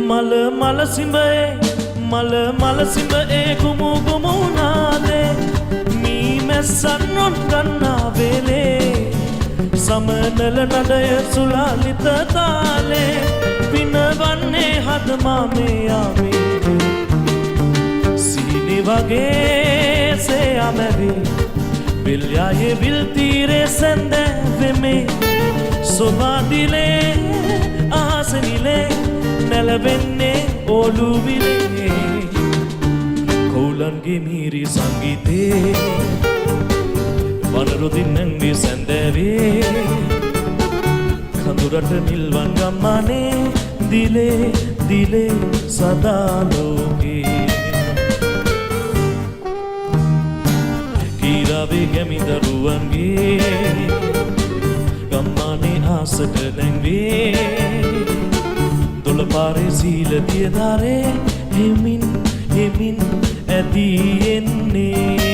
මල මල සිඹේ කුමු කුමු නාදේ මී මැස්සන්නොත් ගන්නා වේලේ සමනල නඩය සුලාලිත තාලේ පිනවන්නේ හද මාමේ යාමේ සීනි වගේ සෑමැවි විල්යායේ විල් තීරේ සැන්දැවෙමේ සොබාදිලේ ආසනිලේ නැලවෙන්නේ ඔළුවිලේ කවුලන්ගේ මීරි සංගීතේ වනරුදින්නන්ගේ සැන්දෑවේ කඳුරට නිල්වන් ගම්මානේ දිලේ දිලේ සදා ලෝකේ කීරාවේ ගැමි දරුවන්ගේ ගම්මානේ ආසට නැංවේ දොළපාරේ සීල දියදාරේ හෙමින් හෙමින් ඇදී එන්නේ